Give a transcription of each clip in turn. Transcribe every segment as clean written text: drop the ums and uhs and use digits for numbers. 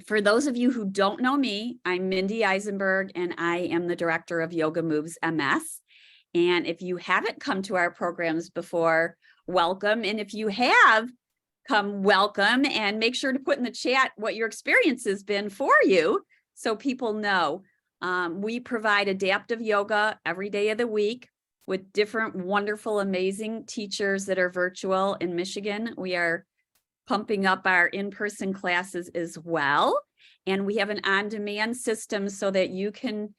For those of you who don't know me, I'm Mindy Eisenberg, and I am the director of Yoga Moves MS. And if you haven't come to our programs before, welcome. And if you have come, welcome, and make sure to put in the chat what your experience has been for you so people know. We provide adaptive yoga every day of the week with different wonderful, amazing teachers that are virtual in Michigan. We are pumping up our in-person classes as well. And we have an on-demand system so that you can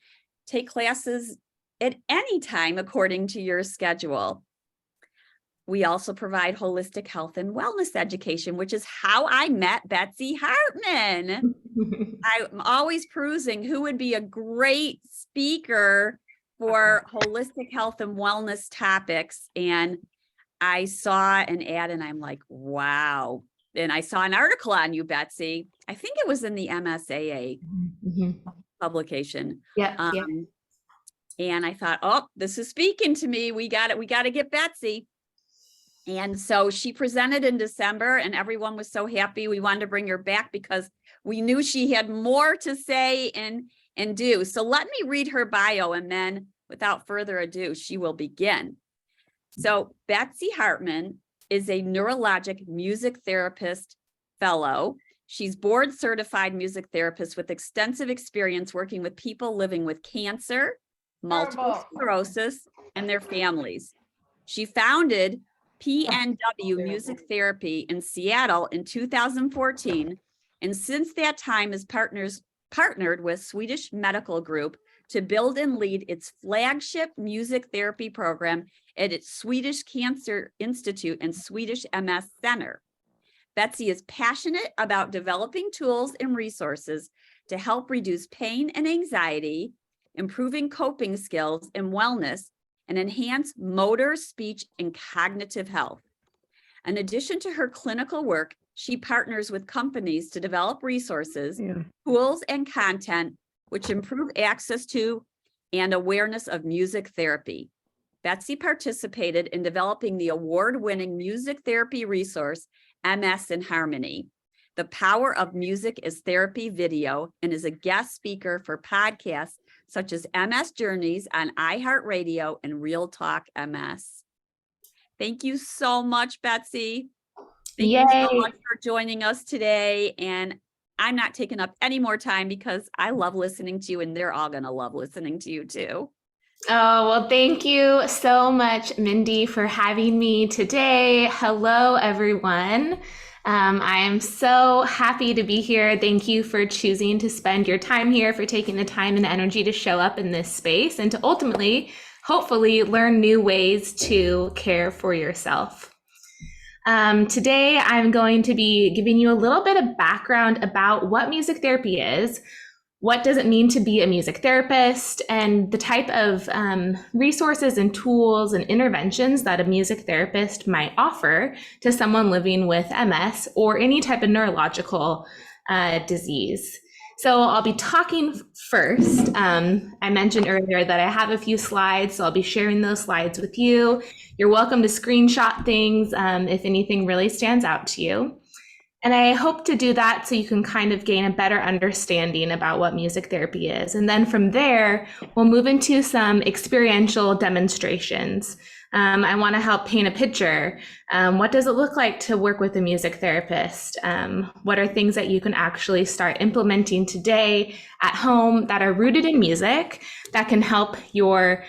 take classes at any time according to your schedule. We also provide holistic health and wellness education, which is how I met Betsy Hartman. I'm always perusing who would be a great speaker for holistic health and wellness topics. And I saw an ad and I'm like, wow. And I saw an article on you, Betsy. I think it was in the MSAA publication. Yeah. And I thought, oh, this is speaking to me. We got to get Betsy. And so she presented in December and everyone was so happy. We wanted to bring her back because we knew she had more to say and do. So let me read her bio, and then without further ado, she will begin. So Betsy Hartman is a neurologic music therapist fellow. She's board certified music therapist with extensive experience working with people living with cancer, multiple sclerosis, and their families. She founded PNW Music Therapy in Seattle in 2014, and since that time has partnered with Swedish Medical Group to build and lead its flagship music therapy program at its Swedish Cancer Institute and Swedish MS Center. Betsy is passionate about developing tools and resources to help reduce pain and anxiety, improving coping skills and wellness, and enhance motor, speech, and cognitive health. In addition to her clinical work, she partners with companies to develop resources, tools, and content which improve access to and awareness of music therapy. Betsy participated in developing the award-winning music therapy resource, MS in Harmony, The Power of Music as Therapy video, and is a guest speaker for podcasts such as MS Journeys on iHeartRadio and Real Talk MS. Thank you so much, Betsy. Thank you so much for joining us today. And I'm not taking up any more time because I love listening to you and they're all going to love listening to you too. Oh, well, thank you so much, Mindy, for having me today. Hello, everyone. I am so happy to be here. Thank you for choosing to spend your time here, for taking the time and energy to show up in this space and to ultimately, hopefully, learn new ways to care for yourself. Today, I'm going to be giving you a little bit of background about what music therapy is, what does it mean to be a music therapist, and the type of resources and tools and interventions that a music therapist might offer to someone living with MS or any type of neurological disease. So I'll be talking first. I mentioned earlier that I have a few slides, so I'll be sharing those slides with you. You're welcome to screenshot things if anything really stands out to you. And I hope to do that so you can kind of gain a better understanding about what music therapy is. And then from there, we'll move into some experiential demonstrations. I want to help paint a picture. What does it look like to work with a music therapist? What are things that you can actually start implementing today at home that are rooted in music that can help your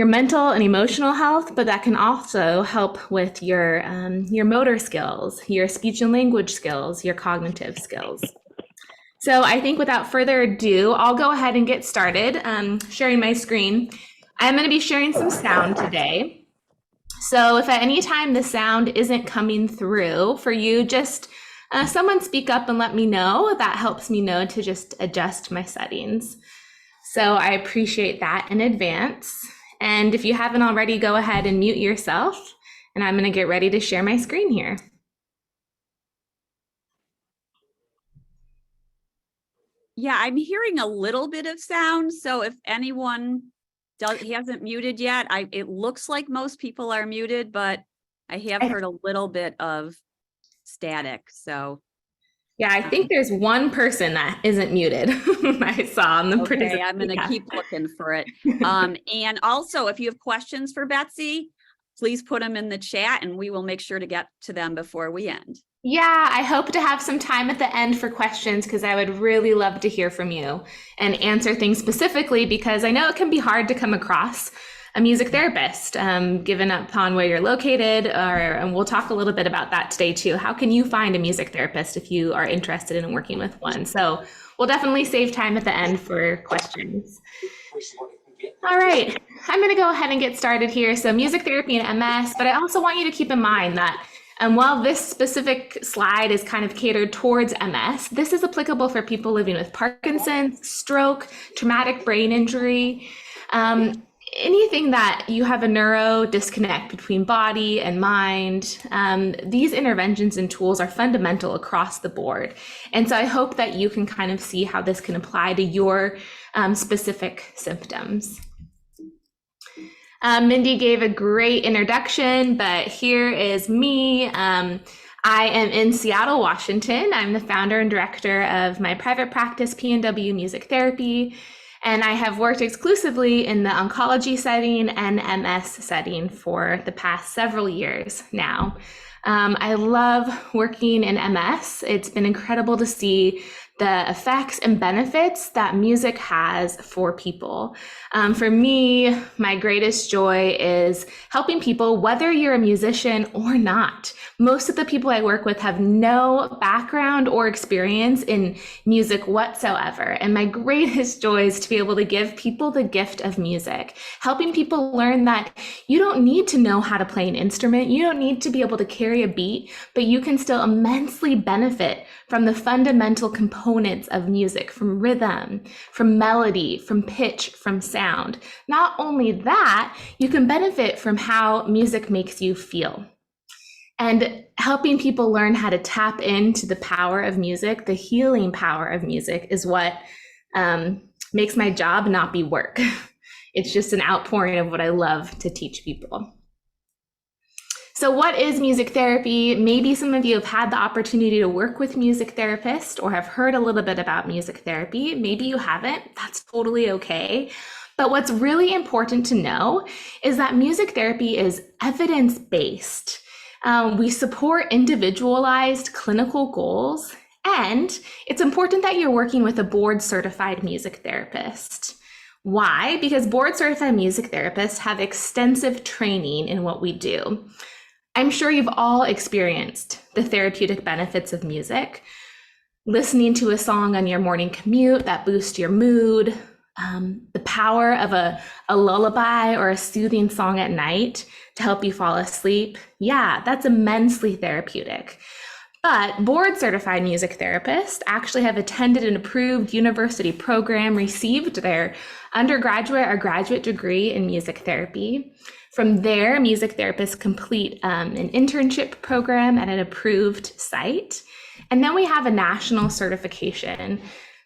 mental and emotional health, but that can also help with your motor skills, your speech and language skills, your cognitive skills. So I think without further ado, I'll go ahead and get started sharing my screen. I'm going to be sharing some sound today. So if at any time the sound isn't coming through for you, just someone speak up and let me know. That helps me know to just adjust my settings. So I appreciate that in advance. And if you haven't already, go ahead and mute yourself. And I'm going to get ready to share my screen here. Yeah, I'm hearing a little bit of sound. So if anyone hasn't muted yet, it looks like most people are muted, but I have heard a little bit of static. So Yeah, I think there's one person that isn't muted. I saw on the Okay, I'm going to keep looking for it. And also, if you have questions for Betsy, please put them in the chat and we will make sure to get to them before we end. Yeah, I hope to have some time at the end for questions because I would really love to hear from you and answer things specifically because I know it can be hard to come across a music therapist, given upon where you're located, and we'll talk a little bit about that today too. How can you find a music therapist if you are interested in working with one? So we'll definitely save time at the end for questions. All right, I'm going to go ahead and get started here. So music therapy and MS, but I also want you to keep in mind that while this specific slide is kind of catered towards MS, this is applicable for people living with Parkinson's, stroke, traumatic brain injury, anything that you have a neuro disconnect between body and mind. These interventions and tools are fundamental across the board. And so I hope that you can kind of see how this can apply to your specific symptoms. Mindy gave a great introduction, but here is me. I am in Seattle, Washington. I'm the founder and director of my private practice, PNW Music Therapy, and I have worked exclusively in the oncology setting and MS setting for the past several years now. I love working in MS. It's been incredible to see the effects and benefits that music has for people. For me, my greatest joy is helping people, whether you're a musician or not. Most of the people I work with have no background or experience in music whatsoever. And my greatest joy is to be able to give people the gift of music, helping people learn that you don't need to know how to play an instrument. You don't need to be able to carry a beat, but you can still immensely benefit from the fundamental components of music, from rhythm, from melody, from pitch, from sound. Not only that, you can benefit from how music makes you feel. And helping people learn how to tap into the power of music, the healing power of music, is what makes my job not be work. It's just an outpouring of what I love to teach people. So what is music therapy? Maybe some of you have had the opportunity to work with music therapists or have heard a little bit about music therapy. Maybe you haven't. That's totally okay. But what's really important to know is that music therapy is evidence-based. We support individualized clinical goals, and it's important that you're working with a board-certified music therapist. Why? Because board-certified music therapists have extensive training in what we do. I'm sure you've all experienced the therapeutic benefits of music. Listening to a song on your morning commute that boosts your mood, the power of a lullaby or a soothing song at night to help you fall asleep. Yeah, that's immensely therapeutic. But board-certified music therapists actually have attended an approved university program, received their undergraduate or graduate degree in music therapy. From there, music therapists complete an internship program at an approved site. And then we have a national certification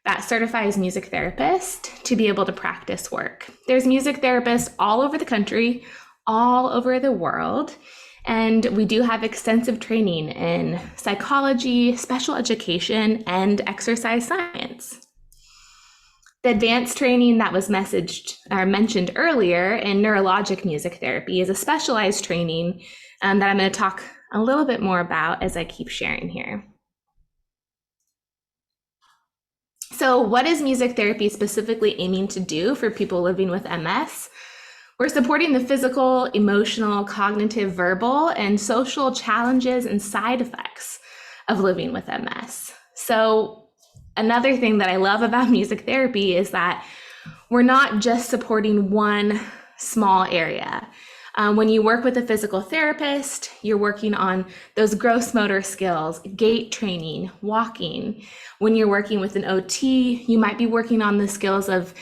that certifies music therapists to be able to practice work. There's music therapists all over the country, all over the world. And we do have extensive training in psychology, special education, and exercise science. The advanced training that was mentioned earlier in neurologic music therapy is a specialized training that I'm going to talk a little bit more about as I keep sharing here. So what is music therapy specifically aiming to do for people living with MS? We're supporting the physical, emotional, cognitive, verbal, and social challenges and side effects of living with MS. So another thing that I love about music therapy is that we're not just supporting one small area. When you work with a physical therapist, you're working on those gross motor skills, gait training, walking. When you're working with an OT, you might be working on the skills of,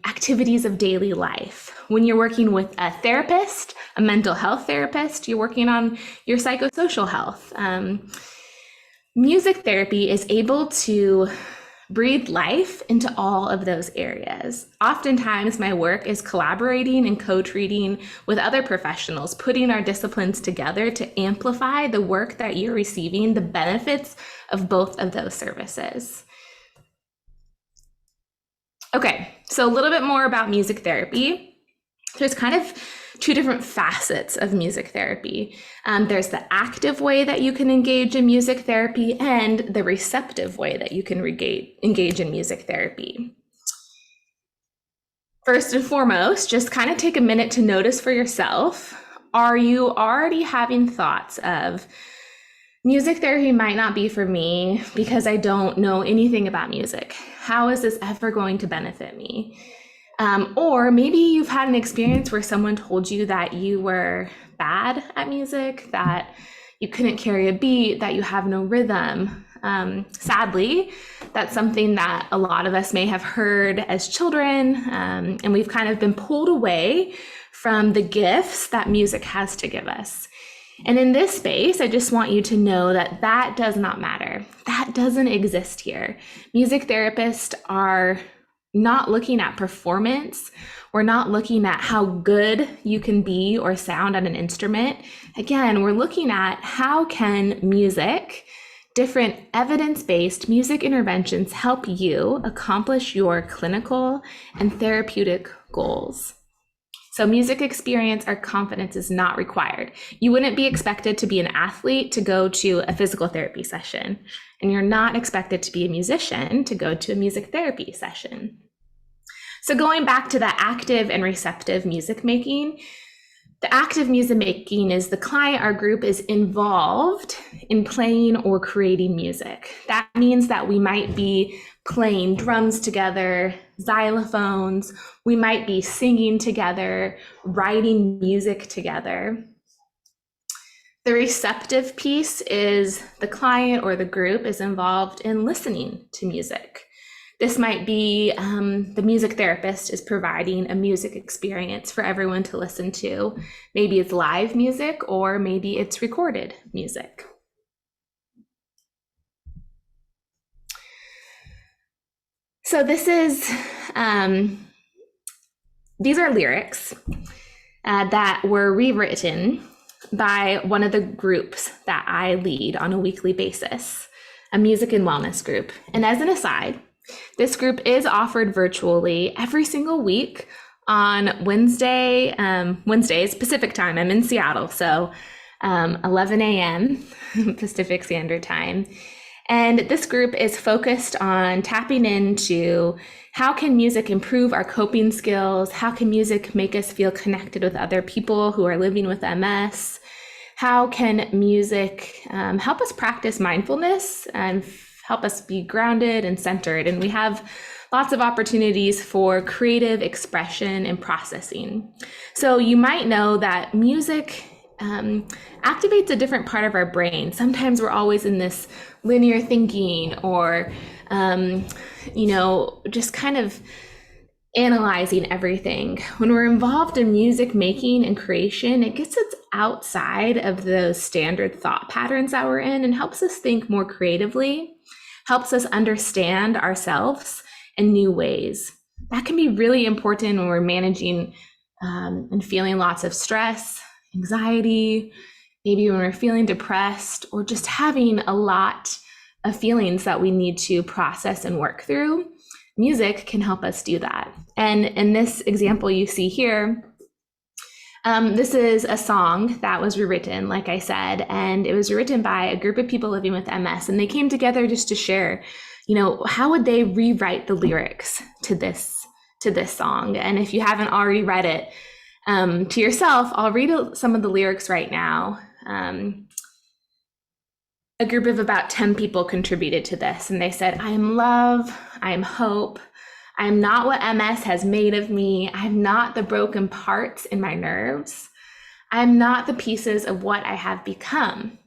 activities of daily life. When you're working with a therapist, a mental health therapist, you're working on your psychosocial health. Music therapy is able to breathe life into all of those areas. Oftentimes, my work is collaborating and co-treating with other professionals, putting our disciplines together to amplify the work that you're receiving, the benefits of both of those services. Okay, so a little bit more about music therapy. There's kind of two different facets of music therapy. There's the active way that you can engage in music therapy and the receptive way that you can engage in music therapy. First and foremost, just kind of take a minute to notice for yourself, are you already having thoughts of music therapy might not be for me because I don't know anything about music? How is this ever going to benefit me? Or maybe you've had an experience where someone told you that you were bad at music, that you couldn't carry a beat, that you have no rhythm. Sadly, that's something that a lot of us may have heard as children, and we've kind of been pulled away from the gifts that music has to give us. And in this space, I just want you to know that that does not matter. That doesn't exist here. Music therapists are not looking at performance. We're not looking at how good you can be or sound on an instrument. Again, we're looking at how can music, different evidence-based music interventions help you accomplish your clinical and therapeutic goals. So music experience or confidence is not required. You wouldn't be expected to be an athlete to go to a physical therapy session, and you're not expected to be a musician to go to a music therapy session. So going back to that active and receptive music making, the active music making is the client or group is involved in playing or creating music. That means that we might be playing drums together, xylophones, we might be singing together, writing music together. The receptive piece is the client or the group is involved in listening to music. This might be the music therapist is providing a music experience for everyone to listen to. Maybe it's live music or maybe it's recorded music. So this is, these are lyrics that were rewritten by one of the groups that I lead on a weekly basis, a music and wellness group. And as an aside, this group is offered virtually every single week on Wednesdays, Pacific time. I'm in Seattle, so 11 a.m. Pacific Standard Time. And this group is focused on tapping into how can music improve our coping skills? How can music make us feel connected with other people who are living with MS? How can music help us practice mindfulness and help us be grounded and centered? And we have lots of opportunities for creative expression and processing. So you might know that music activates a different part of our brain. Sometimes we're always in this linear thinking or, just kind of analyzing everything. When we're involved in music making and creation, it gets us outside of those standard thought patterns that we're in and helps us think more creatively, helps us understand ourselves in new ways. That can be really important when we're managing and feeling lots of stress, anxiety, maybe when we're feeling depressed or just having a lot of feelings that we need to process and work through. Music can help us do that. And in this example you see here, this is a song that was rewritten, like I said, and it was written by a group of people living with MS, and they came together just to share, how would they rewrite the lyrics to this song? And if you haven't already read it to yourself, I'll read some of the lyrics right now. A group of about 10 people contributed to this, and they said, I am love, I am hope, I am not what MS has made of me, I am not the broken parts in my nerves, I am not the pieces of what I have become,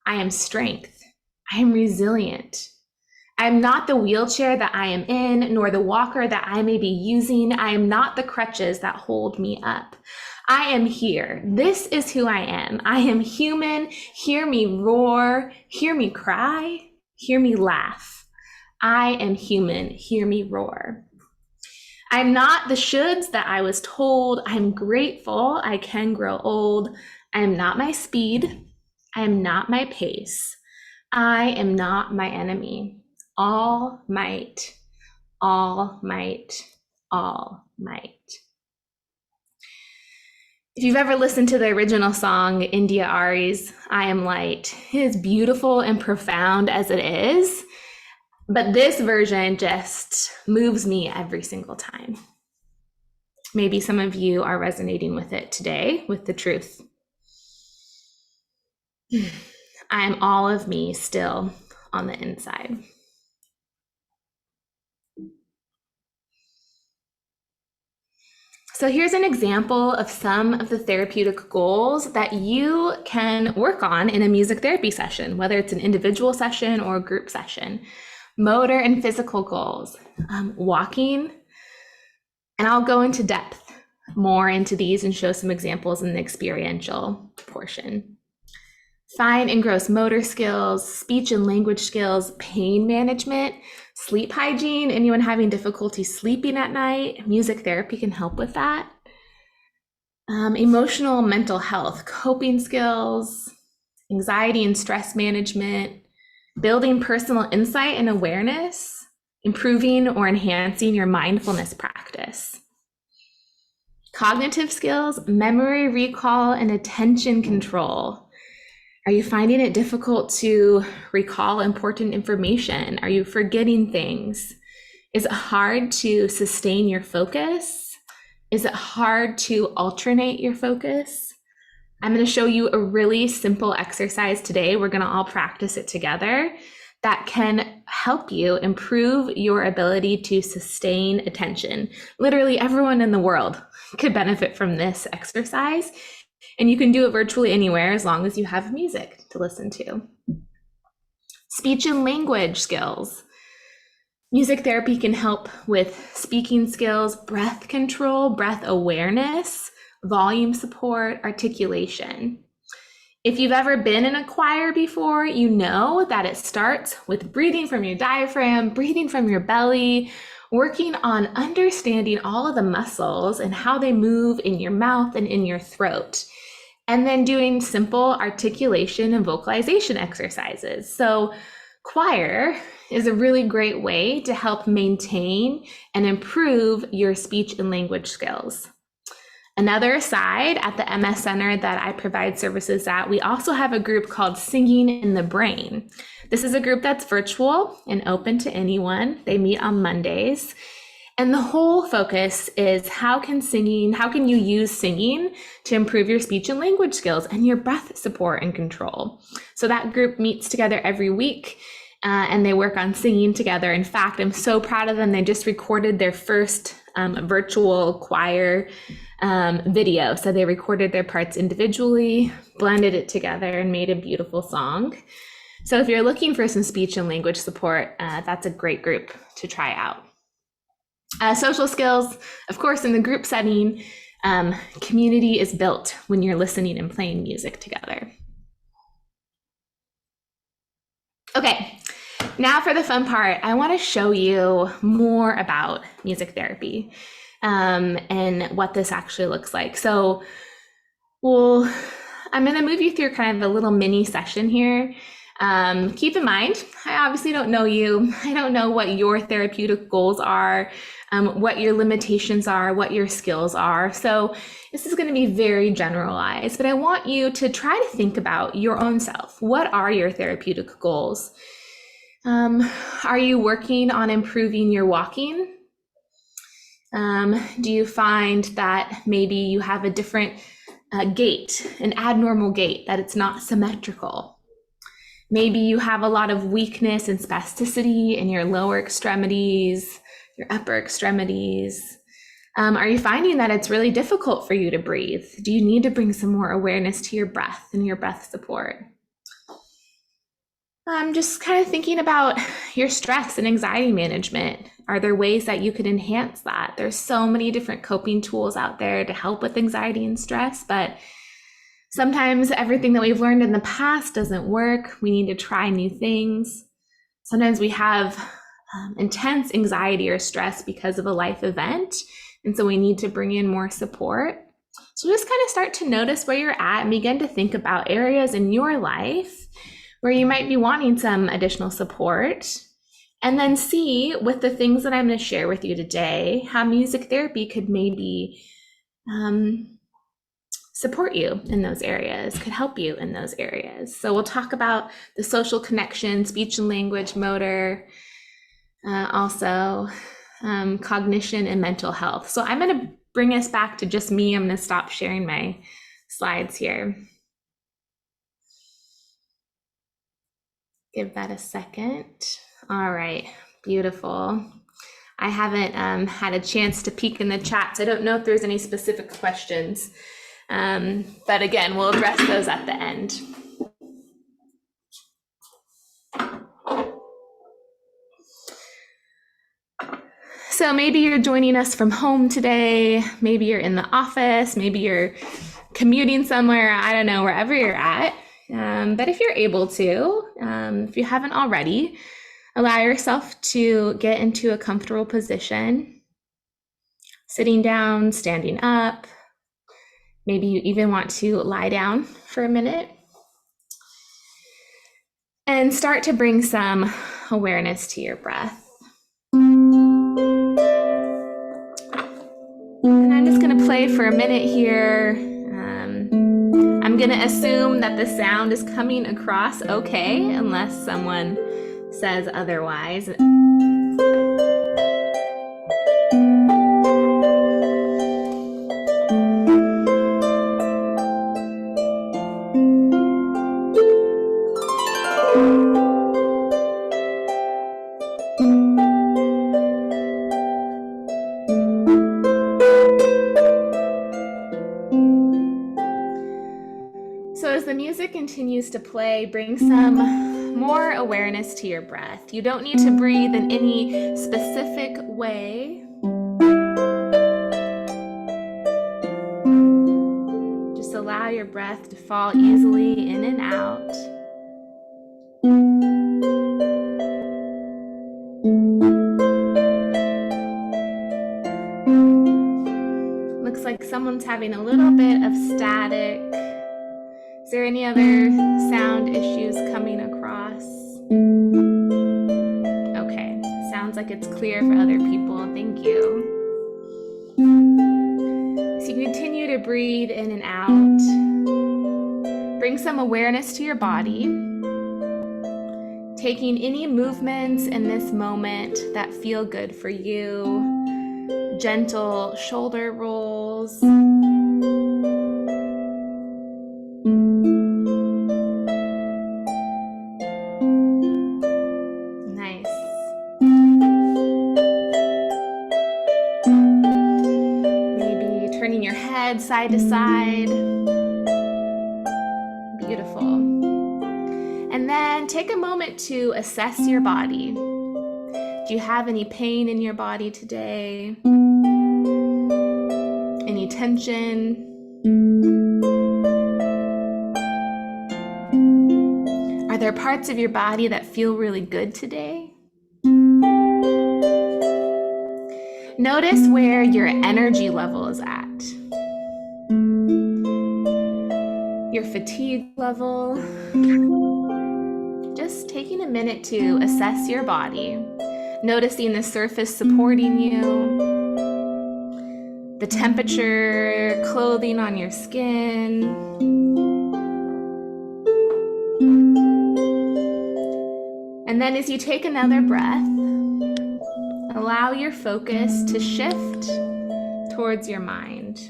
I am strength, I am resilient, I am not the wheelchair that I am in, nor the walker that I may be using, I am not the crutches that hold me up. I am here. This is who I am. I am human. Hear me roar. Hear me cry. Hear me laugh. I am human, hear me roar. I'm not the shoulds that I was told. I'm grateful I can grow old. I am not my speed. I am not my pace. I am not my enemy. All might, all might, all might. If you've ever listened to the original song, India Ari's I Am Light, it is beautiful and profound as it is, but this version just moves me every single time. Maybe some of you are resonating with it today, with the truth. I am all of me still on the inside. So here's an example of some of the therapeutic goals that you can work on in a music therapy session, whether it's an individual session or a group session. Motor and physical goals, walking, and I'll go into depth more into these and show some examples in the experiential portion. Fine and gross motor skills, speech and language skills, pain management, sleep hygiene, anyone having difficulty sleeping at night, music therapy can help with that. Emotional mental health, coping skills, anxiety and stress management, building personal insight and awareness, improving or enhancing your mindfulness practice. Cognitive skills, memory, recall, and attention control. Are you finding it difficult to recall important information? Are you forgetting things? Is it hard to sustain your focus? Is it hard to alternate your focus? I'm going to show you a really simple exercise today. We're going to all practice it together that can help you improve your ability to sustain attention. Literally everyone in the world could benefit from this exercise. And you can do it virtually anywhere as long as you have music to listen to. Speech and language skills. Music therapy can help with speaking skills, breath control, breath awareness, volume support, articulation. If you've ever been in a choir before, you know that it starts with breathing from your diaphragm, breathing from your belly, working on understanding all of the muscles and how they move in your mouth and in your throat. And then doing simple articulation and vocalization exercises. So choir is a really great way to help maintain and improve your speech and language skills. Another aside, at the MS Center that I provide services at, we also have a group called Singing in the Brain. This is a group that's virtual and open to anyone. They meet on Mondays. And the whole focus is how can you use singing to improve your speech and language skills and your breath support and control. So that group meets together every week and they work on singing together. In fact, I'm so proud of them. They just recorded their first virtual choir video. So they recorded their parts individually, blended it together, and made a beautiful song. So if you're looking for some speech and language support, that's a great group to try out. Social skills, of course, in the group setting, community is built when you're listening and playing music together. Okay, now for the fun part, I want to show you more about music therapy and what this actually looks like. So I'm going to move you through kind of a little mini session here. Keep in mind, I obviously don't know you. I don't know what your therapeutic goals are, what your limitations are, what your skills are. So this is going to be very generalized, but I want you to try to think about your own self. What are your therapeutic goals? Are you working on improving your walking? Do you find that maybe you have a different gait, an abnormal gait, that it's not symmetrical? Maybe you have a lot of weakness and spasticity in your lower extremities, your upper extremities. Are you finding that it's really difficult for you to breathe? Do you need to bring some more awareness to your breath and your breath support? Just kind of thinking about your stress and anxiety management. Are there ways that you could enhance that? There's so many different coping tools out there to help with anxiety and stress, but sometimes everything that we've learned in the past doesn't work. We need to try new things. Sometimes we have intense anxiety or stress because of a life event. And so we need to bring in more support. So just kind of start to notice where you're at and begin to think about areas in your life where you might be wanting some additional support. And then see, with the things that I'm going to share with you today, how music therapy could maybe support you in those areas, could help you in those areas. So we'll talk about the social connection, speech and language, motor, also cognition and mental health. So I'm going to bring us back to just me. I'm going to stop sharing my slides here. Give that a second. All right, beautiful. I haven't had a chance to peek in the chat, so I don't know if there's any specific questions. But again, we'll address those at the end. So maybe you're joining us from home today. Maybe you're in the office. Maybe you're commuting somewhere. I don't know, wherever you're at. But if you're able to, if you haven't already, allow yourself to get into a comfortable position, sitting down, standing up. Maybe you even want to lie down for a minute and start to bring some awareness to your breath. And I'm just going to play for a minute here. I'm going to assume that the sound is coming across okay, unless someone says otherwise. So as the music continues to play, bring some more awareness to your breath. You don't need to breathe in any specific way. Just allow your breath to fall easily in and out. Looks like someone's having a little bit of static. Is there any other sound issues coming across? Okay, sounds like it's clear for other people. Thank you. So you continue to breathe in and out. Bring some awareness to your body. Taking any movements in this moment that feel good for you. Gentle shoulder rolls. Side to side. Beautiful. And then take a moment to assess your body. Do you have any pain in your body today? Any tension? Are there parts of your body that feel really good today? Notice where your energy level is at. Your fatigue level. Just taking a minute to assess your body, noticing the surface supporting you, the temperature, clothing on your skin. And then as you take another breath, allow your focus to shift towards your mind.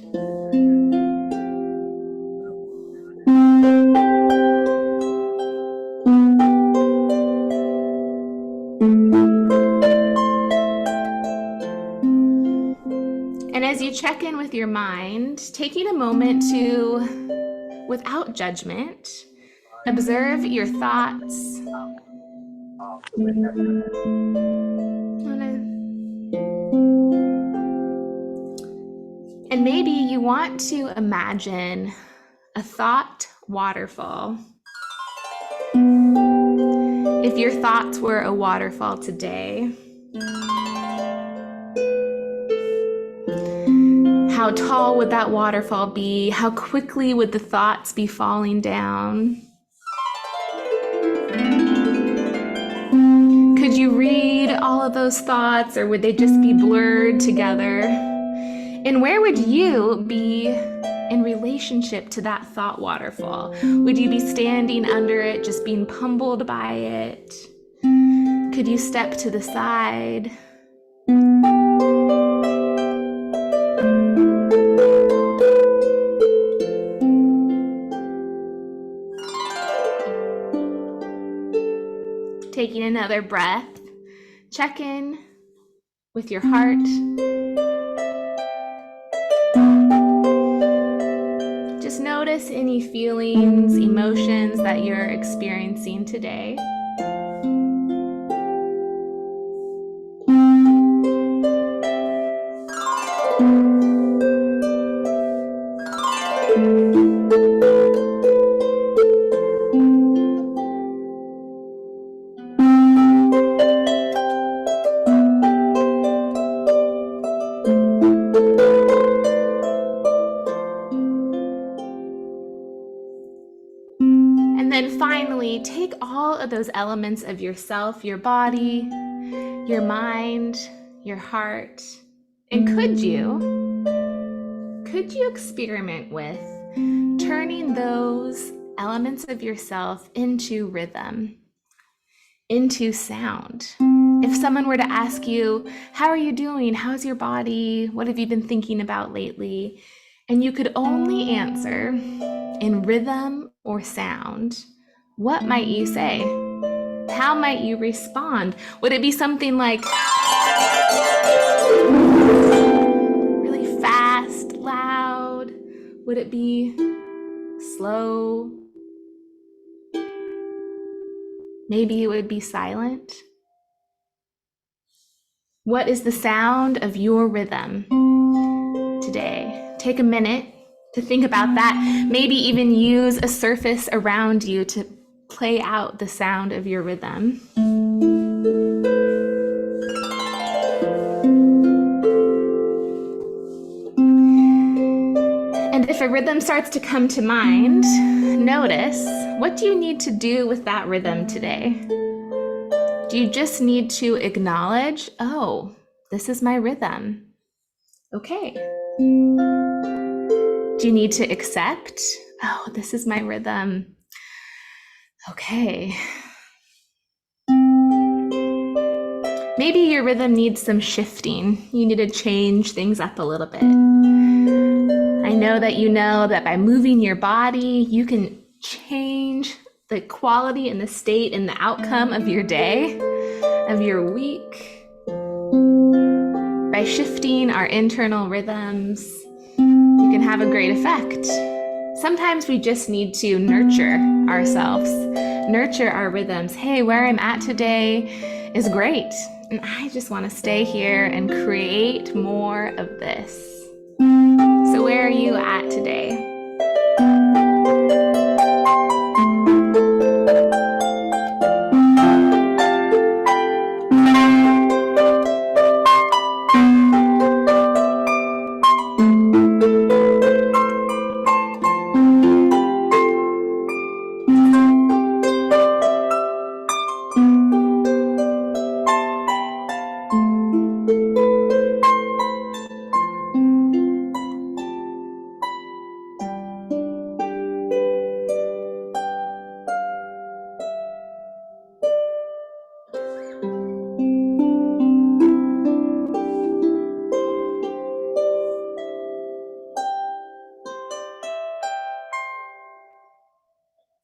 And as you check in with your mind, taking a moment to, without judgment, observe your thoughts. And maybe you want to imagine a thought waterfall. If your thoughts were a waterfall today, How tall would that waterfall be? How quickly would the thoughts be falling down? Could you read all of those thoughts, or would they just be blurred together? And where would you be in relationship to that thought waterfall? Would you be standing under it, just being pummeled by it? Could you step to the side? Taking another breath, check in with your heart. Just notice any feelings, emotions that you're experiencing today. And then finally, take all of those elements of yourself, your body, your mind, your heart, and could you experiment with turning those elements of yourself into rhythm, into sound? If someone were to ask you, how are you doing? How's your body? What have you been thinking about lately? And you could only answer in rhythm or sound, what might you say? How might you respond? Would it be something like really fast, loud? Would it be slow? Maybe it would be silent. What is the sound of your rhythm today? Take a minute to think about that. Maybe even use a surface around you to play out the sound of your rhythm. And if a rhythm starts to come to mind, notice, what do you need to do with that rhythm today? Do you just need to acknowledge, oh, this is my rhythm? Okay. Do you need to accept, oh, this is my rhythm? Okay. Maybe your rhythm needs some shifting. You need to change things up a little bit. I know that by moving your body, you can change the quality and the state and the outcome of your day, of your week. By shifting our internal rhythms, you can have a great effect. Sometimes we just need to nurture ourselves, nurture our rhythms. Hey, where I'm at today is great, and I just want to stay here and create more of this. So where are you at today?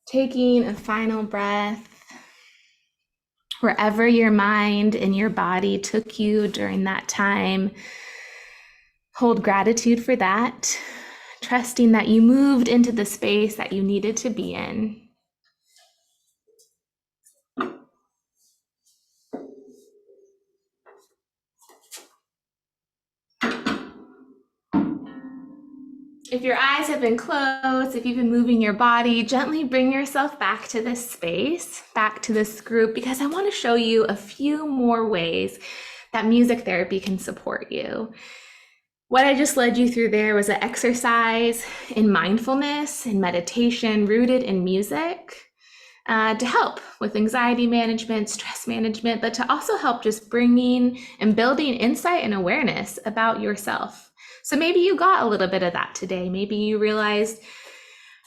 Taking a final breath, wherever your mind and your body took you during that time, hold gratitude for that, trusting that you moved into the space that you needed to be in. If your eyes have been closed, if you've been moving your body, gently bring yourself back to this space, back to this group, because I want to show you a few more ways that music therapy can support you. What I just led you through there was an exercise in mindfulness and meditation rooted in music to help with anxiety management, stress management, but to also help just bringing and building insight and awareness about yourself. So maybe you got a little bit of that today. Maybe you realized,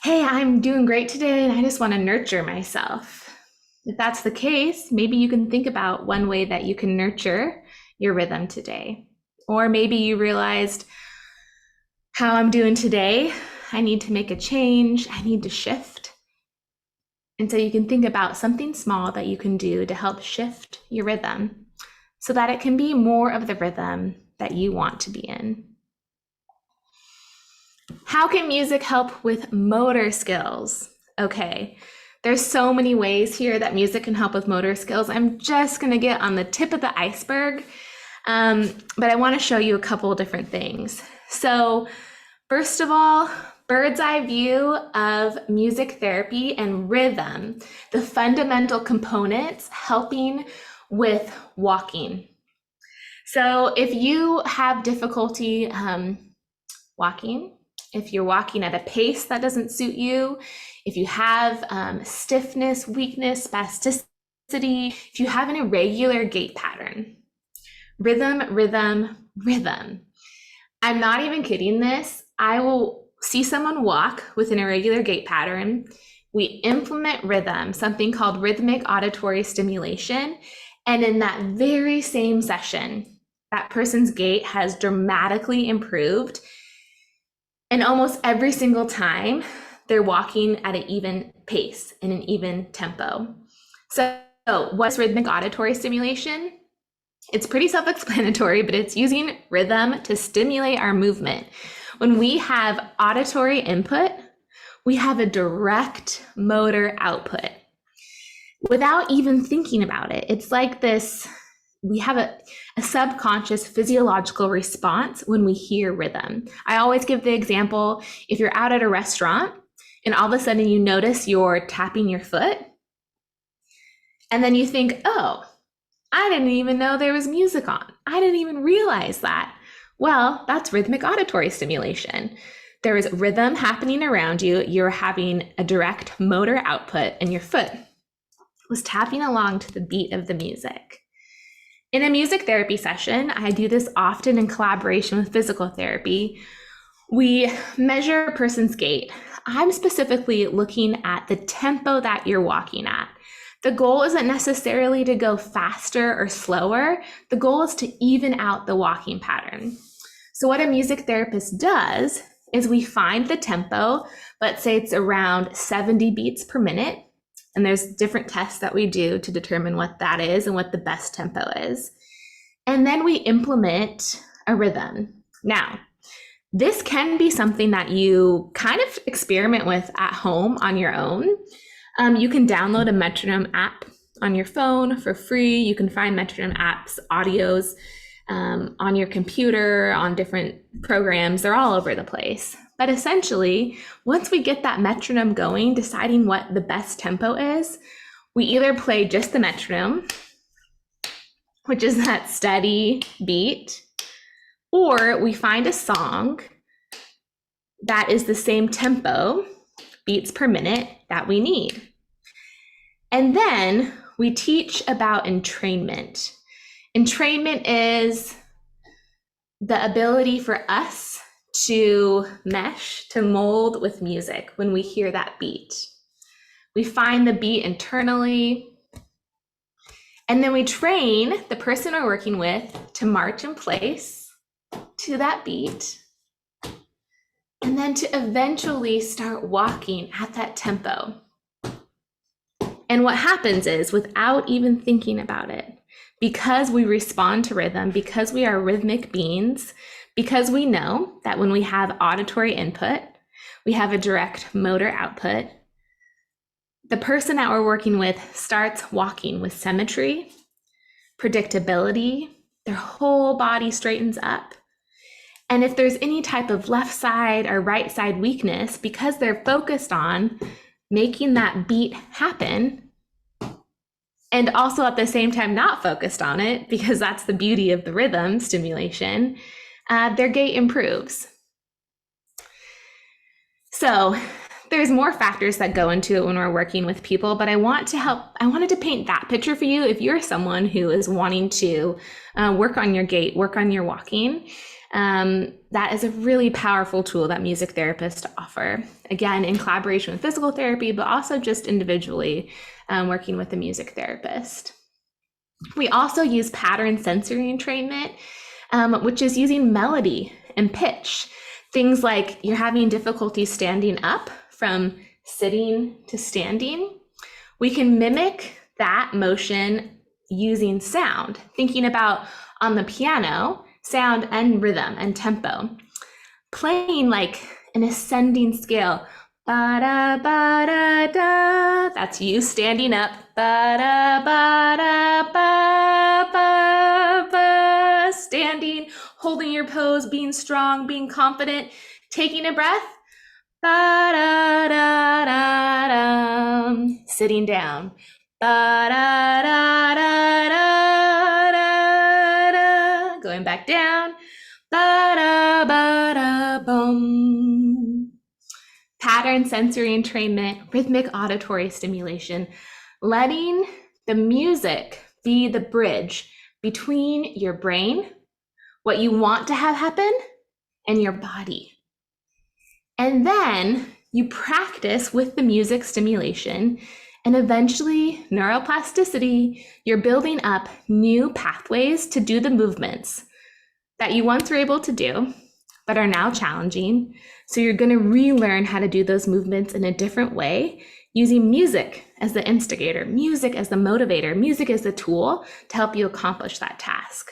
hey, I'm doing great today and I just want to nurture myself. If that's the case, maybe you can think about one way that you can nurture your rhythm today. Or maybe you realized how I'm doing today, I need to make a change, I need to shift. And so you can think about something small that you can do to help shift your rhythm so that it can be more of the rhythm that you want to be in. How can music help with motor skills? Okay, there's so many ways here that music can help with motor skills. I'm just gonna get on the tip of the iceberg, but I wanna show you a couple of different things. So first of all, bird's eye view of music therapy and rhythm, the fundamental components helping with walking. So if you have difficulty walking, if you're walking at a pace that doesn't suit you, if you have stiffness, weakness, spasticity, if you have an irregular gait pattern, rhythm. I'm not even kidding this. I will see someone walk with an irregular gait pattern. We implement rhythm, something called rhythmic auditory stimulation. And in that very same session, that person's gait has dramatically improved. And almost every single time, they're walking at an even pace, in an even tempo. So what's rhythmic auditory stimulation? It's pretty self-explanatory, but it's using rhythm to stimulate our movement. When we have auditory input, we have a direct motor output without even thinking about it. It's like this, we have a subconscious physiological response when we hear rhythm. I always give the example, if you're out at a restaurant and all of a sudden you notice you're tapping your foot, and then you think, oh, I didn't even know there was music on. I didn't even realize that. Well, that's rhythmic auditory stimulation. There is rhythm happening around you. You're having a direct motor output, and your foot was tapping along to the beat of the music. In a music therapy session, I do this often in collaboration with physical therapy. We measure a person's gait. I'm specifically looking at the tempo that you're walking at. The goal isn't necessarily to go faster or slower. The goal is to even out the walking pattern. So what a music therapist does is we find the tempo, let's say it's around 70 beats per minute. And there's different tests that we do to determine what that is and what the best tempo is. And then we implement a rhythm. Now, this can be something that you kind of experiment with at home on your own. You can download a metronome app on your phone for free. You can find metronome apps, audios on your computer, on different programs. They're all over the place. But essentially, once we get that metronome going, deciding what the best tempo is, we either play just the metronome, which is that steady beat, or we find a song that is the same tempo, beats per minute, that we need. And then we teach about entrainment. Entrainment is the ability for us to mesh, to mold with music when we hear that beat. We find the beat internally, and then we train the person we're working with to march in place to that beat, and then to eventually start walking at that tempo. And what happens is, without even thinking about it, because we respond to rhythm, because we are rhythmic beings, because we know that when we have auditory input, we have a direct motor output, the person that we're working with starts walking with symmetry, predictability, their whole body straightens up. And if there's any type of left side or right side weakness, because they're focused on making that beat happen, and also at the same time not focused on it, because that's the beauty of the rhythm stimulation, their gait improves. So there's more factors that go into it when we're working with people, but I wanted to paint that picture for you if you're someone who is wanting to work on your gait, work on your walking. That is a really powerful tool that music therapists offer, again, in collaboration with physical therapy, but also just individually working with a music therapist. We also use pattern sensory entrainment, which is using melody and pitch. Things like you're having difficulty standing up from sitting to standing. We can mimic that motion using sound, thinking about on the piano, sound and rhythm and tempo, playing like an ascending scale. Ba-da, ba-da, da. That's you standing up. Ba-da, ba-da, ba, ba, ba. Standing, holding your pose, being strong, being confident, taking a breath. Ba-da, da, da, da. Sitting down. Ba-da, da, da, da, da, da. Going back down. Ba-da, ba-da, bum. Pattern sensory entrainment, rhythmic auditory stimulation, letting the music be the bridge between your brain, what you want to have happen, and your body. And then you practice with the music stimulation, and eventually neuroplasticity, you're building up new pathways to do the movements that you once were able to do, but are now challenging. So you're going to relearn how to do those movements in a different way, using music as the instigator, music as the motivator, music as the tool to help you accomplish that task.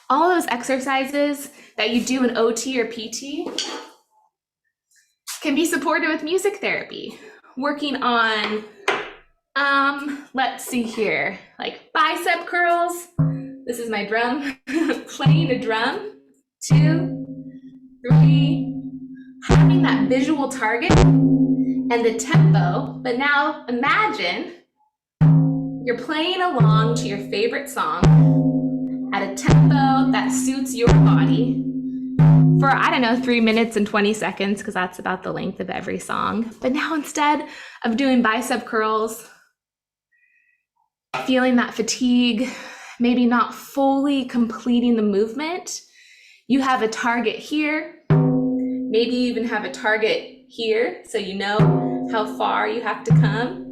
All those exercises that you do in OT or PT can be supported with music therapy, working on, let's see here, like bicep curls. This is my drum, playing a drum, 2, 3, having that visual target and the tempo, but now imagine you're playing along to your favorite song at a tempo that suits your body for, 3 minutes and 20 seconds, because that's about the length of every song. But now instead of doing bicep curls, feeling that fatigue, maybe not fully completing the movement, you have a target here. Maybe you even have a target here, so you know how far you have to come.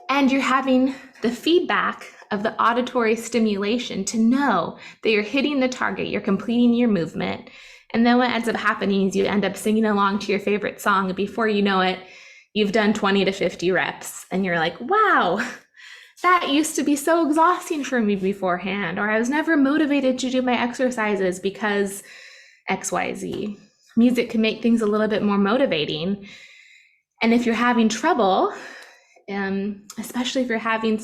And you're having the feedback of the auditory stimulation to know that you're hitting the target, you're completing your movement. And then what ends up happening is you end up singing along to your favorite song, and before you know it, you've done 20 to 50 reps, and you're like, wow, that used to be so exhausting for me beforehand, or I was never motivated to do my exercises because XYZ. Music can make things a little bit more motivating. And if you're having trouble, especially if you're having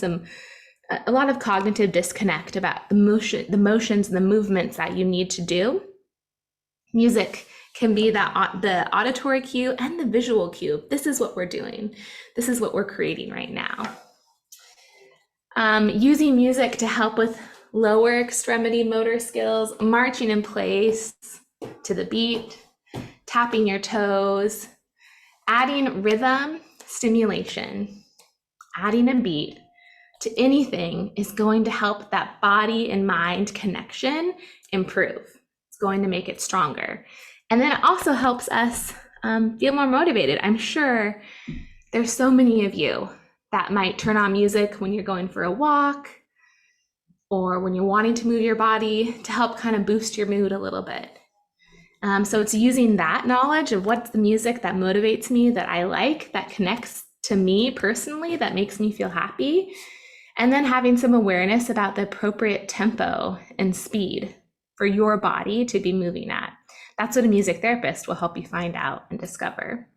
a lot of cognitive disconnect about the motions and the movements that you need to do, music can be the auditory cue and the visual cue. This is what we're doing. This is what we're creating right now. Using music to help with lower extremity motor skills, marching in place to the beat, tapping your toes, adding rhythm, stimulation, adding a beat to anything is going to help that body and mind connection improve. It's going to make it stronger. And then it also helps us feel more motivated. I'm sure there's so many of you that might turn on music when you're going for a walk or when you're wanting to move your body to help kind of boost your mood a little bit. So it's using that knowledge of what's the music that motivates me, that I like, that connects to me personally, that makes me feel happy, and then having some awareness about the appropriate tempo and speed for your body to be moving at. That's what a music therapist will help you find out and discover.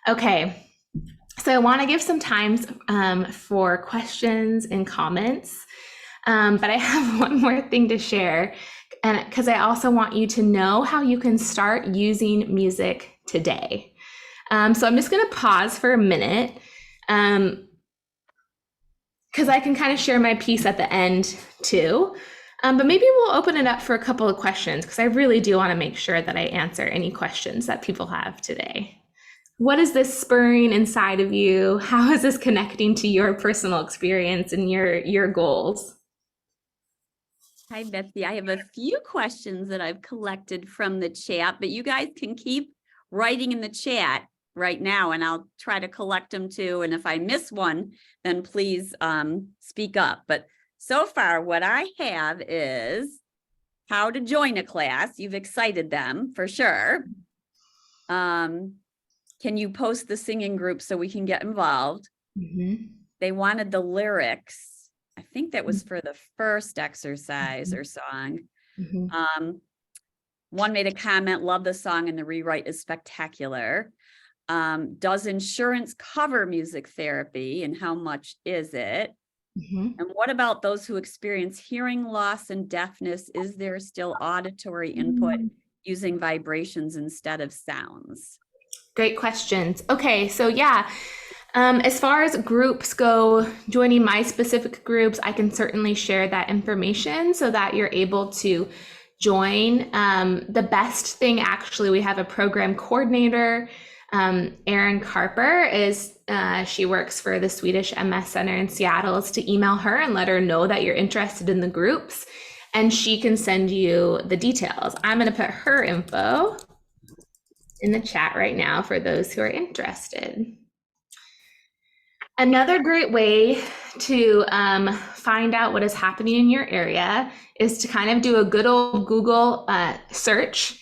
Okay, so I want to give some time for questions and comments, but I have one more thing to share, and because I also want you to know how you can start using music today. So I'm just going to pause for a minute. because I can kind of share my piece at the end too. But maybe we'll open it up for a couple of questions, because I really do want to make sure that I answer any questions that people have today. What is this spurring inside of you? How is this connecting to your personal experience and your goals? Hi, Betsy. I have a few questions that I've collected from the chat, but you guys can keep writing in the chat right now, and I'll try to collect them too. And if I miss one, then please speak up. But so far, what I have is how to join a class. You've excited them for sure. Can you post the singing group so we can get involved? Mm-hmm. They wanted the lyrics. I think that was for the first exercise or song. Mm-hmm. One made a comment, love the song and the rewrite is spectacular. Does insurance cover music therapy and how much is it? Mm-hmm. And what about those who experience hearing loss and deafness? Is there still auditory input using vibrations instead of sounds? Great questions. Okay, so yeah, as far as groups go, joining my specific groups, I can certainly share that information so that you're able to join. The best thing, actually, we have a program coordinator, Erin Carper she works for the Swedish MS Center in Seattle, is to email her and let her know that you're interested in the groups, and she can send you the details. I'm going to put her info in the chat right now for those who are interested. Another great way to find out what is happening in your area is to kind of do a good old Google search.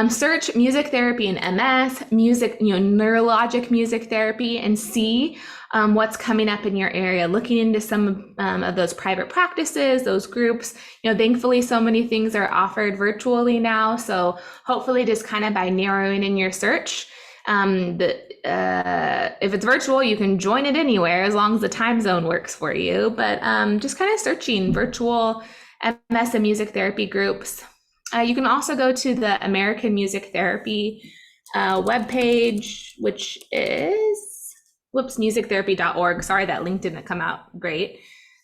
Search music therapy and MS, neurologic music therapy, and see what's coming up in your area. Looking into some of those private practices, those groups. Thankfully, so many things are offered virtually now. So hopefully, just kind of by narrowing in your search, if it's virtual, you can join it anywhere as long as the time zone works for you. But just kind of searching virtual MS and music therapy groups. You can also go to the American Music Therapy webpage, which is musictherapy.org. Sorry, that link didn't come out great.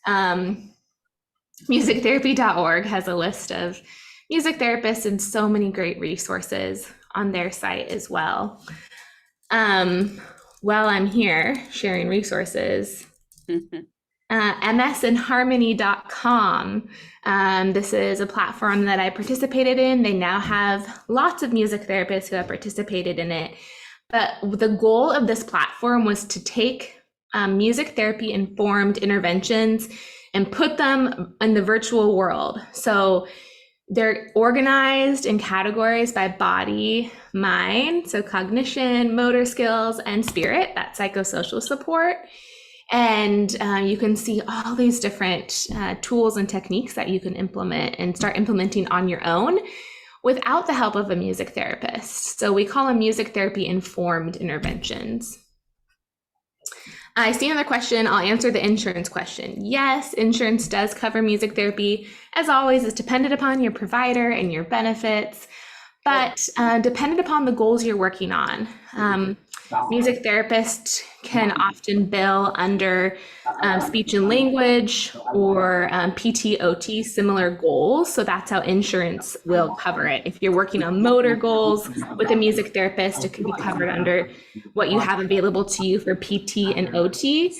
Musictherapy.org has a list of music therapists and so many great resources on their site as well. While I'm here sharing resources, msandharmony.com. This is a platform that I participated in. They now have lots of music therapists who have participated in it. But the goal of this platform was to take music therapy informed interventions and put them in the virtual world. So they're organized in categories by body, mind, so cognition, motor skills, and spirit, that's psychosocial support. And you can see all these different tools and techniques that you can implement and start implementing on your own without the help of a music therapist. So we call them music therapy informed interventions. I see another question. I'll answer the insurance question. Yes, insurance does cover music therapy. As always, it's dependent upon your provider and your benefits, but dependent upon the goals you're working on. Music therapists can often bill under speech and language or PTOT, similar goals. So that's how insurance will cover it. If you're working on motor goals with a music therapist, it can be covered under what you have available to you for PT and OT.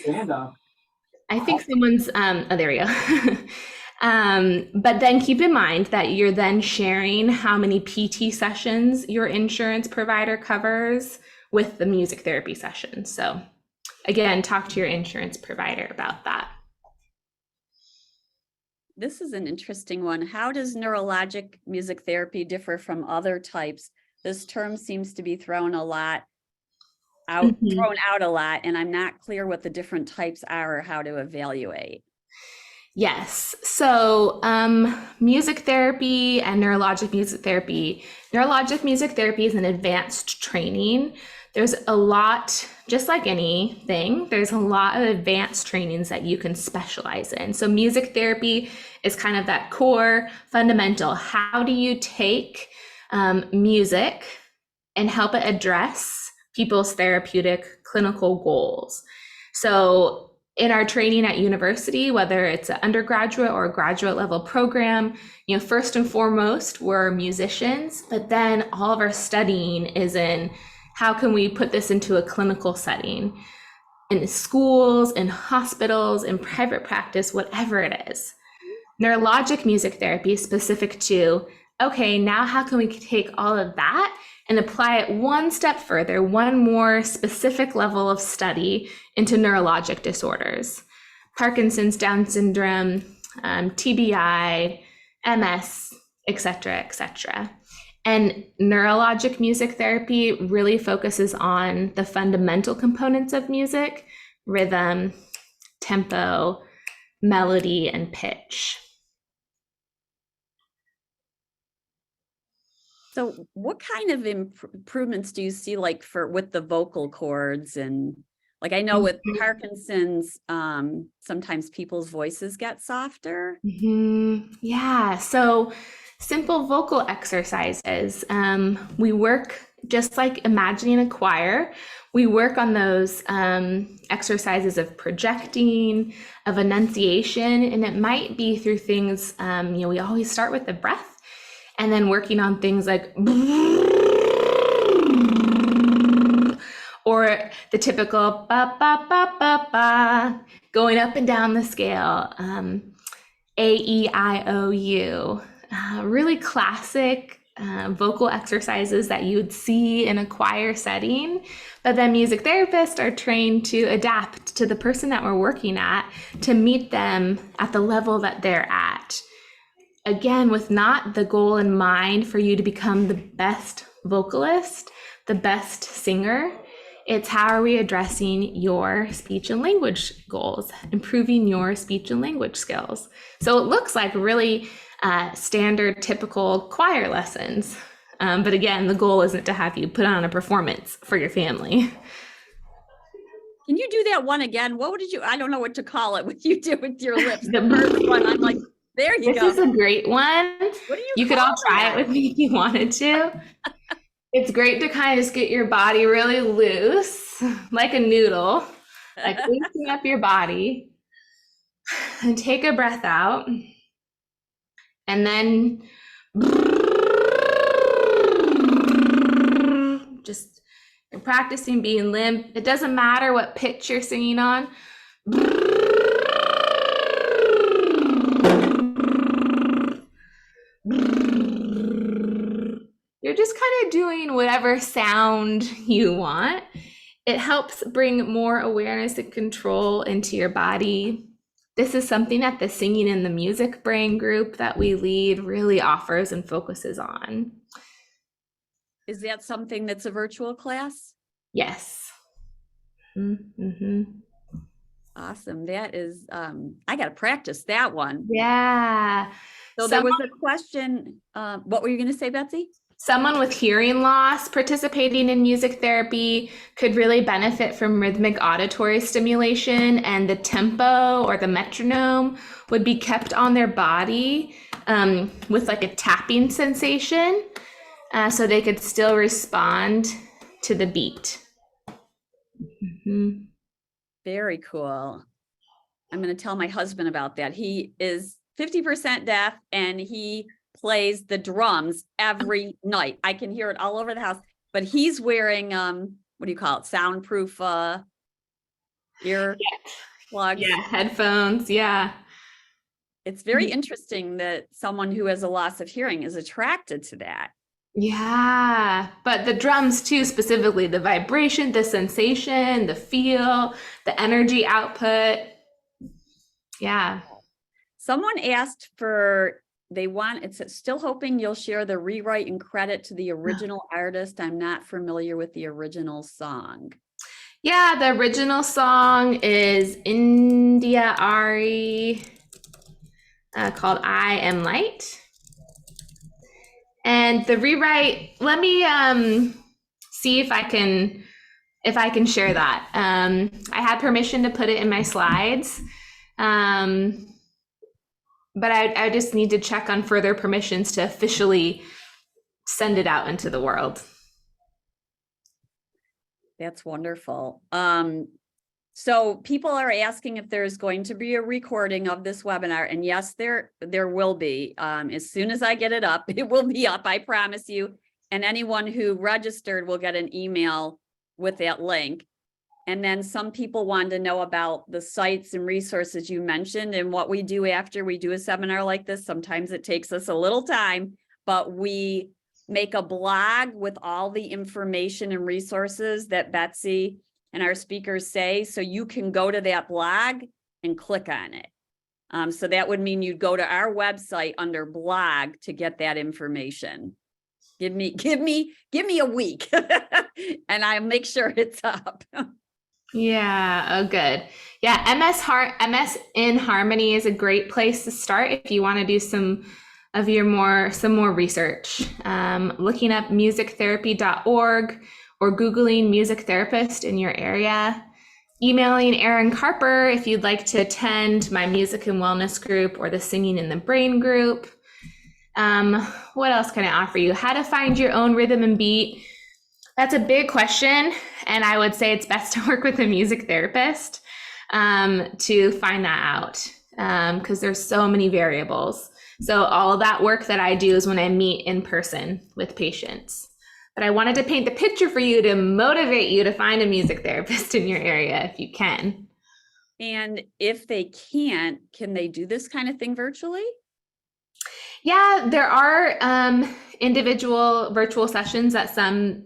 I think someone's, oh, there we go. But then keep in mind that you're then sharing how many PT sessions your insurance provider covers with the music therapy session. So again, talk to your insurance provider about that. This is an interesting one. How does neurologic music therapy differ from other types? This term seems to be thrown out a lot, and I'm not clear what the different types are or how to evaluate. Yes. So music therapy and neurologic music therapy. Neurologic music therapy is an advanced training. There's a lot, just like anything, there's a lot of advanced trainings that you can specialize in. So music therapy is kind of that core fundamental. How do you take music and help it address people's therapeutic clinical goals? So In our training at university, whether it's an undergraduate or a graduate level program, first and foremost, we're musicians, but then all of our studying is in how can we put this into a clinical setting in schools, in hospitals, in private practice, whatever it is. Neurologic music therapy is specific to, okay, now how can we take all of that and apply it one step further, one more specific level of study into neurologic disorders, Parkinson's, Down syndrome, TBI, MS, et cetera, et cetera. And neurologic music therapy really focuses on the fundamental components of music: rhythm, tempo, melody, and pitch. So what kind of improvements do you see with the vocal cords? And I know with Parkinson's, sometimes people's voices get softer. Yeah, so simple vocal exercises. We work just like imagining a choir. We work on those exercises of projecting, of enunciation, and it might be through things, we always start with the breath, and then working on things like, or the typical ba ba ba ba ba, going up and down the scale, A, E, I, O, U, really classic vocal exercises that you would see in a choir setting. But then music therapists are trained to adapt to the person that we're working at to meet them at the level that they're at. Again, with not the goal in mind for you to become the best vocalist, the best singer. It's how are we addressing your speech and language goals, improving your speech and language skills. So it looks like really standard, typical choir lessons. But again, the goal isn't to have you put on a performance for your family. Can you do that one again? I don't know what to call it, what you do with your lips. The first one, I'm like, there you go. This is a great one. What do you could all try it with me if you wanted to. It's great to kind of just get your body really loose, like a noodle, like loosening up your body. And take a breath out. And then just you're practicing being limp. It doesn't matter what pitch you're singing on. You're just kind of doing whatever sound you want. It helps bring more awareness and control into your body. This is something that the Singing in the Music Brain group that we lead really offers and focuses on. Is that something that's a virtual class? Yes. Awesome. That is, I got to practice that one. Yeah. So there was a question. What were you going to say, Betsy? Someone with hearing loss participating in music therapy could really benefit from rhythmic auditory stimulation, and the tempo or the metronome would be kept on their body with like a tapping sensation, so they could still respond to the beat. Very cool. I'm going to tell my husband about that. He is 50% deaf and he plays the drums every night. I can hear it all over the house, but he's wearing, what do you call it? Soundproof ear plugs. Yeah, headphones. Yeah. It's very interesting that someone who has a loss of hearing is attracted to that. Yeah, but the drums too, specifically the vibration, the sensation, the feel, the energy output. Yeah. Someone asked for, it's still hoping you'll share the rewrite and credit to the original artist. I'm not familiar with the original song. Yeah, the original song is India Ari, called I Am Light. And the rewrite, let me see if I can share that. I had permission to put it in my slides, but I just need to check on further permissions to officially send it out into the world. That's wonderful. So people are asking if there's going to be a recording of this webinar, and yes, there will be. As soon as I get it up, it will be up, I promise you. And anyone who registered will get an email with that link. And then some people want to know about the sites and resources you mentioned and what we do after we do a seminar like this. Sometimes it takes us a little time, but we make a blog with all the information and resources that Betsy and our speakers say, so you can go to that blog and click on it. So that would mean you'd go to our website under blog to get that information. Give me a week and I'll make sure it's up. Yeah. Oh, good. Yeah. MS in Harmony is a great place to start if you want to do some more research. Looking up musictherapy.org or Googling music therapist in your area. Emailing Erin Carper if you'd like to attend my music and wellness group or the Singing in the Brain group. What else can I offer you? How to find your own rhythm and beat. That's a big question, and I would say it's best to work with a music therapist to find that out because there's so many variables. So all of that work that I do is when I meet in person with patients. But I wanted to paint the picture for you to motivate you to find a music therapist in your area if you can. And if they can't, can they do this kind of thing virtually? Yeah, there are individual virtual sessions that some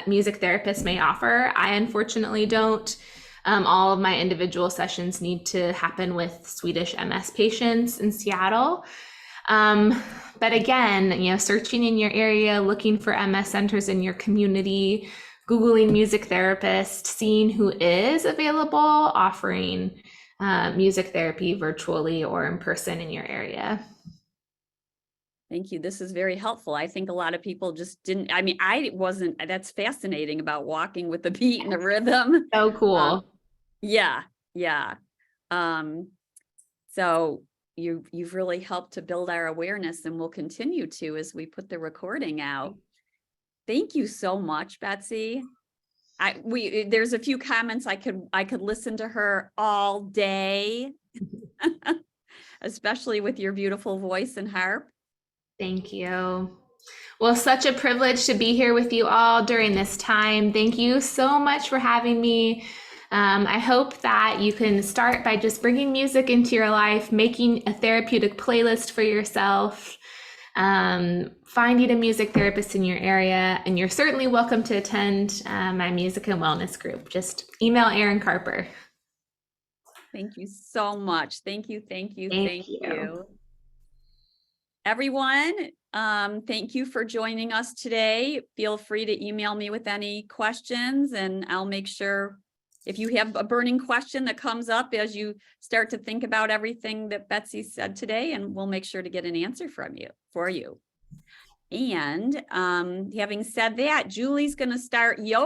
music therapists may offer. I unfortunately don't. All of my individual sessions need to happen with Swedish MS patients in Seattle. But again, searching in your area, looking for MS centers in your community, Googling music therapist, seeing who is available, offering music therapy virtually or in person in your area. Thank you. This is very helpful. I think a lot of people just didn't, that's fascinating about walking with the beat and the rhythm. So cool. Yeah. So you've really helped to build our awareness, and we'll continue to as we put the recording out. Thank you so much, Betsy. There's a few comments I could listen to her all day, especially with your beautiful voice and harp. Thank you. Well, such a privilege to be here with you all during this time. Thank you so much for having me. I hope that you can start by just bringing music into your life, making a therapeutic playlist for yourself, finding a music therapist in your area, and you're certainly welcome to attend my music and wellness group. Just email Erin Carper. Thank you so much. Thank you. Everyone, thank you for joining us today. Feel free to email me with any questions, and I'll make sure if you have a burning question that comes up as you start to think about everything that Betsy said today, and we'll make sure to get an answer for you. And having said that, Julie's going to start yoga